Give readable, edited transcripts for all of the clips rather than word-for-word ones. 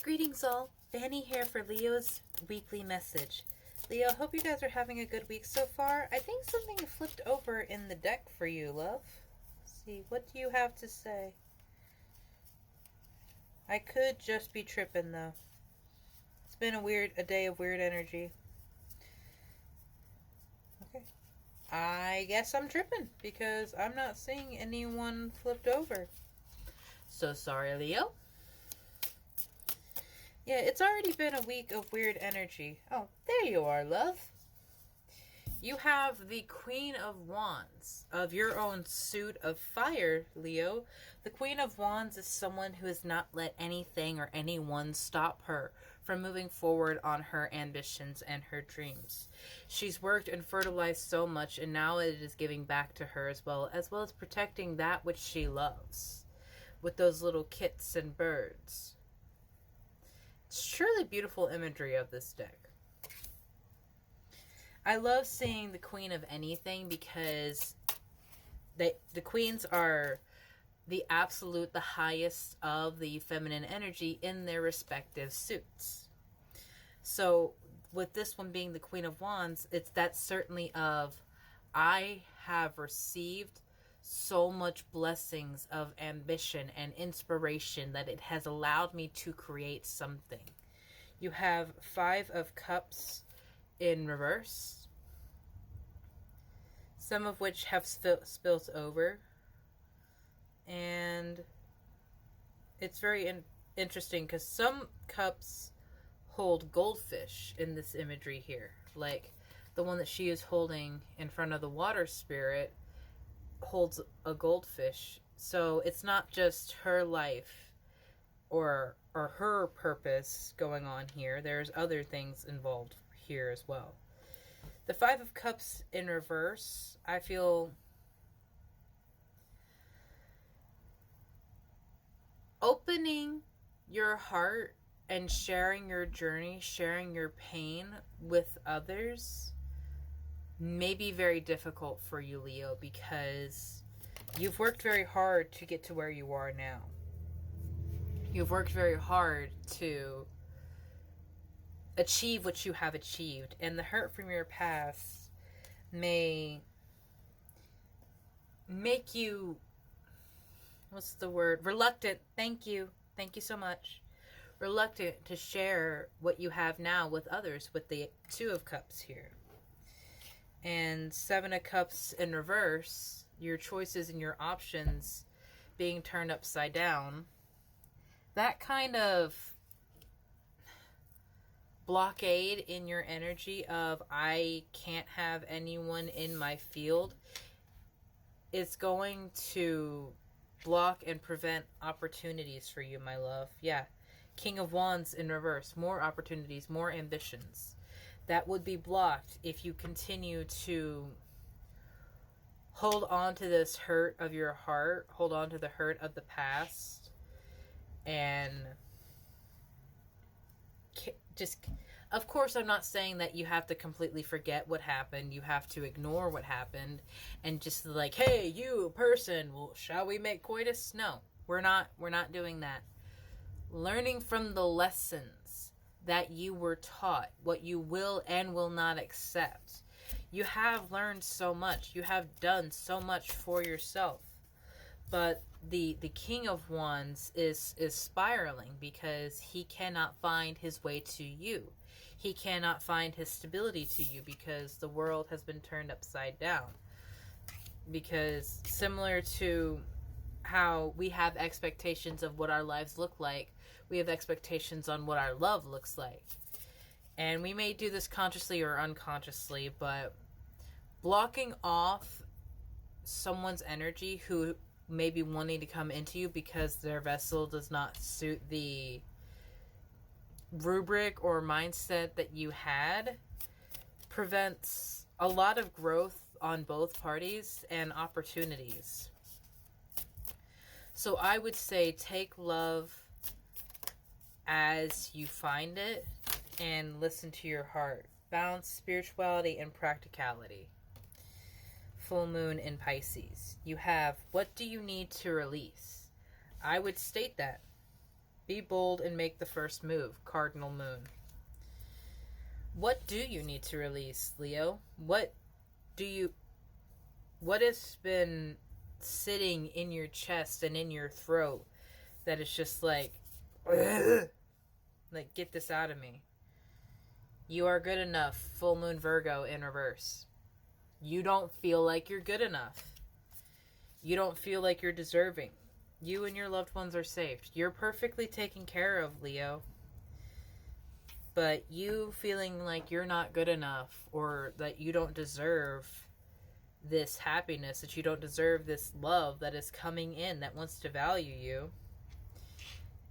Greetings all, Fanny here for Leo's weekly message. Leo, hope you guys are having a good week so far. I think something flipped over in the deck for you, love. Let's see, what do you have to say? I could just be tripping though. It's been a day of weird energy. Okay. I guess I'm tripping because I'm not seeing anyone flipped over. So sorry, Leo. Yeah, it's already been a week of weird energy. Oh, there you are, love. You have the Queen of Wands of your own suit of fire, Leo. The Queen of Wands is someone who has not let anything or anyone stop her from moving forward on her ambitions and her dreams. She's worked and fertilized so much, and now it is giving back to her as well as protecting that which she loves with those little kits and birds. It's truly beautiful imagery of this deck. I love seeing the Queen of anything because the queens are the absolute, the highest of the feminine energy in their respective suits. So with this one being the Queen of Wands, it's that certainly of, I have received so much blessings of ambition and inspiration that it has allowed me to create something. You have 5 of Cups in reverse, some of which have spilt over, and it's very interesting because some cups hold goldfish in this imagery here, like the one that she is holding in front of the water spirit holds a goldfish. So it's not just her life or her purpose going on here. There's other things involved here as well. The 5 of Cups in reverse, I feel opening your heart and sharing your journey, sharing your pain with others may be very difficult for you, Leo, because you've worked very hard to get to where you are now. You've worked very hard to achieve what you have achieved, and the hurt from your past may make you, what's the word? Reluctant. Thank you so much. Reluctant to share what you have now with others with the 2 of Cups here. And 7 of Cups in reverse, your choices and your options being turned upside down. That kind of blockade in your energy of, I can't have anyone in my field, is going to block and prevent opportunities for you, my love. Yeah. King of Wands in reverse. More opportunities, more ambitions. That would be blocked if you continue to hold on to this hurt of your heart, hold on to the hurt of the past, and just, of course, I'm not saying that you have to completely forget what happened. You have to ignore what happened and just like, hey, you person, well, shall we make coitus? No, we're not doing that. Learning from the lessons that you were taught, what you will and will not accept. You have learned so much. You have done so much for yourself. But the King of Wands is spiraling because he cannot find his way to you. He cannot find his stability to you because the world has been turned upside down. Because similar to how we have expectations of what our lives look like, we have expectations on what our love looks like. And we may do this consciously or unconsciously, but blocking off someone's energy who may be wanting to come into you because their vessel does not suit the rubric or mindset that you had prevents a lot of growth on both parties and opportunities. So I would say take love as you find it and listen to your heart. Balance spirituality and practicality. Full moon in Pisces. You have, what do you need to release? I would state that. Be bold and make the first move. Cardinal Moon. What do you need to release, Leo? What has been sitting in your chest and in your throat that is just like, like, get this out of me? You are good enough. Full Moon Virgo in reverse. You don't feel like you're good enough. You don't feel like you're deserving. You and your loved ones are saved. You're perfectly taken care of, Leo. But you feeling like you're not good enough, or that you don't deserve this happiness, that you don't deserve this love that is coming in, that wants to value you,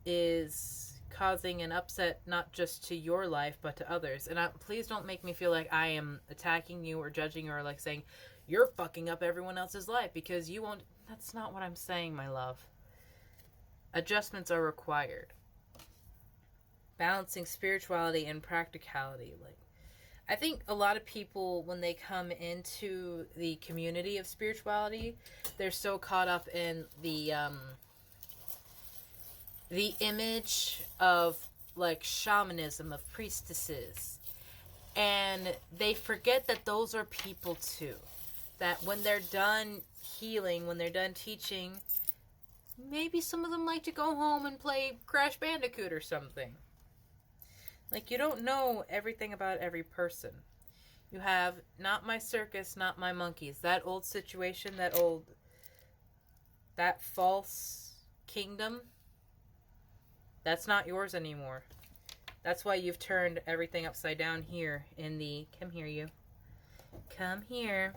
is causing an upset not just to your life but to others. And please don't make me feel like I am attacking you or judging you or like saying you're fucking up everyone else's life, because you won't. That's not what I'm saying, my love. Adjustments are required. Balancing spirituality and practicality. Like, I think a lot of people, when they come into the community of spirituality, they're so caught up in the image of like shamanism, of priestesses, and they forget that those are people too. That when they're done healing, when they're done teaching, maybe some of them like to go home and play Crash Bandicoot or something. Like, you don't know everything about every person. You have not my circus, not my monkeys. That old situation, that false kingdom, that's not yours anymore. That's why you've turned everything upside down here in the, come here you. Come here.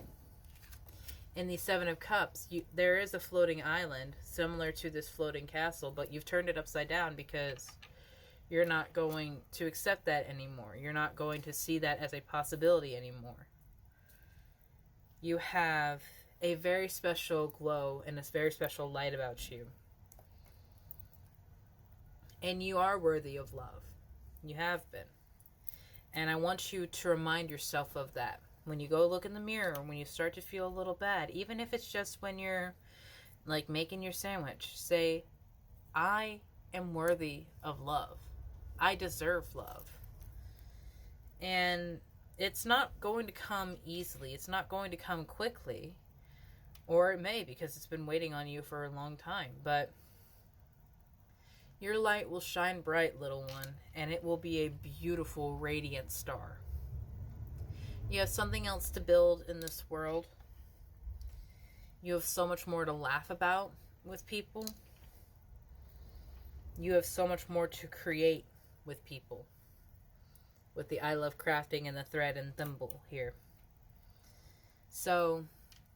In the Seven of Cups, there is a floating island similar to this floating castle, but you've turned it upside down because you're not going to accept that anymore. You're not going to see that as a possibility anymore. You have a very special glow and a very special light about you. And you are worthy of love. You have been. And I want you to remind yourself of that. When you go look in the mirror, when you start to feel a little bad, even if it's just when you're like making your sandwich, say, I am worthy of love. I deserve love. And it's not going to come easily. It's not going to come quickly. Or it may, because it's been waiting on you for a long time. But your light will shine bright, little one, and it will be a beautiful, radiant star. You have something else to build in this world. You have so much more to laugh about with people. You have so much more to create with people. With the I love crafting and the thread and thimble here. So,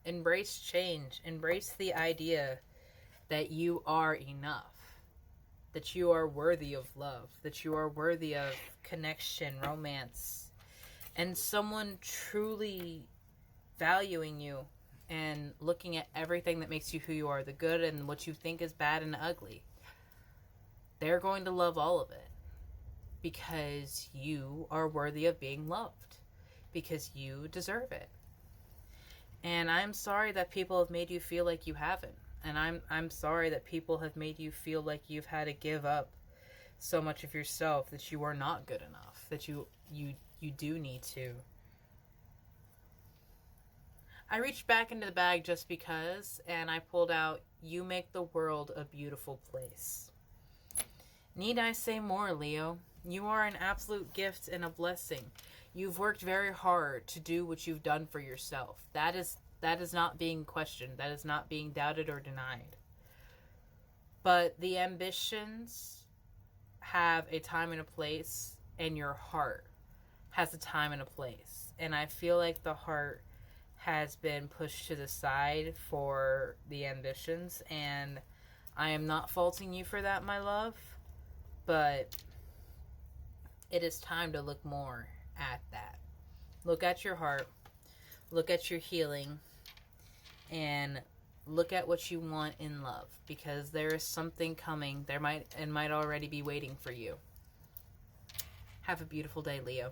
embrace change. Embrace the idea that you are enough. That you are worthy of love. That you are worthy of connection, romance, and someone truly valuing you and looking at everything that makes you who you are, the good and what you think is bad and ugly. They're going to love all of it because you are worthy of being loved, because you deserve it. And I'm sorry that people have made you feel like you haven't. And I'm sorry that people have made you feel like you've had to give up so much of yourself, that you are not good enough, that you do need to. I reached back into the bag just because, and I pulled out, you make the world a beautiful place. Need I say more, Leo? You are an absolute gift and a blessing. You've worked very hard to do what you've done for yourself. That is not being questioned. That is not being doubted or denied. But the ambitions have a time and a place, and your heart has a time and a place. And I feel like the heart has been pushed to the side for the ambitions, and I am not faulting you for that, my love, but it is time to look more at that. Look at your heart, look at your healing, and look at what you want in love, because there is something coming. There might already be waiting for you. Have a beautiful day, Leo.